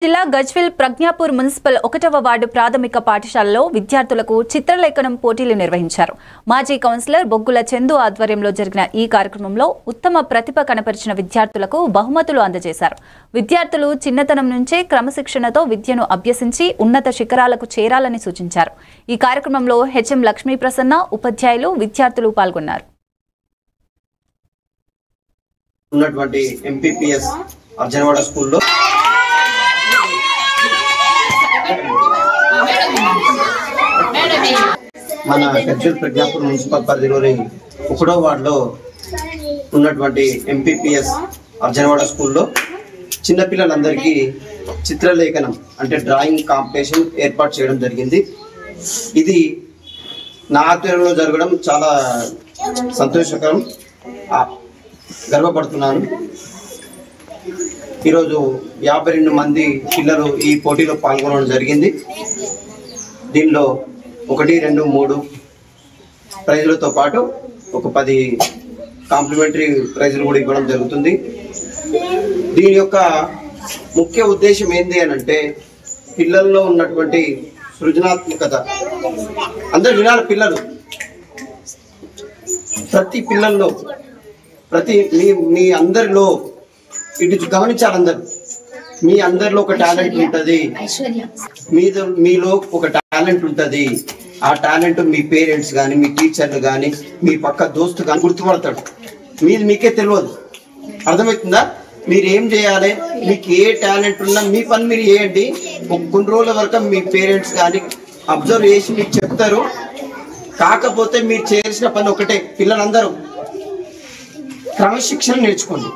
జిల్లా గజ్వేల్ ప్రజ్ఞాపూర్ మున్సిపల్ 1వ వార్డు ప్రాథమిక పాఠశాలలో విద్యార్థులకు చిత్రలేఖనం పోటీలు నిర్వహించారు. మాజీ కౌన్సిలర్ బొగ్గుల చందు ఆధ్వర్యంలో జరిగిన ఈ కార్యక్రమంలో ఉత్తమ ప్రతిభ కనపరిచిన విద్యార్థులకు బహుమతులు అందజేశారు. విద్యార్థులు చిన్నతనం నుంచే క్రమశిక్షణతో విద్యను అభ్యసించి ఉన్నత శిఖరాలకు చేరాలని సూచించారు. ఈ కార్యక్రమంలో హెచ్ఎం లక్ష్మీ ప్రసన్న, ఉపాధ్యాయులు, విద్యార్థులు పాల్గొన్నారు. ఉన్నటువంటి ఎంపీపీఎస్ అర్జనవాడ స్కూల్లో మన గజ్వేల్ ప్రజ్ఞాపూర్ మున్సిపల్ పరిధిలోని 1వ వార్డులో ఉన్నటువంటి ఎంపీపీఎస్ అర్జనవాడ స్కూల్లో చిన్నపిల్లలందరికీ చిత్రలేఖనం అంటే డ్రాయింగ్ కాంపిటీషన్ ఏర్పాటు చేయడం జరిగింది. ఇది నా ఆధ్వర్యంలో జరగడం చాలా సంతోషకరం, గర్వపడుతున్నాను. ఈరోజు 52 మంది పిల్లలు ఈ పోటీలో పాల్గొనడం జరిగింది. దీనిలో 1, 2, 3 ప్రైజులతో పాటు ఒక 10 కాంప్లిమెంటరీ ప్రైజులు కూడా ఇవ్వడం జరుగుతుంది. దీని యొక్క ముఖ్య ఉద్దేశం ఏంటి అని అంటే పిల్లల్లో ఉన్నటువంటి సృజనాత్మకత అందరు వినాలి. పిల్లలు ప్రతి పిల్లల్లో మీ అందరిలో ఇటు గమనించాలి. మీ అందరిలో ఒక టాలెంట్ ఉంటుంది, మీలో ఒక టాలెంట్ ఉంటుంది. ఆ టాలెంట్ మీ పేరెంట్స్ కానీ, మీ టీచర్లు కానీ, మీ పక్క దోస్తు కానీ గుర్తుపడతాడు. మీకే తెలియదు. అర్థమవుతుందా? మీరు ఏం చేయాలి, మీకు ఏ టాలెంట్ ఉన్నా మీ పని మీరు చేయండి. కొన్ని రోజుల వరకు మీ పేరెంట్స్ కానీ అబ్జర్వ్ చేసి మీకు చెప్తారు. కాకపోతే మీరు చేయాల్సిన పని ఒకటే, పిల్లలందరూ క్రమశిక్షణ నేర్చుకోండి.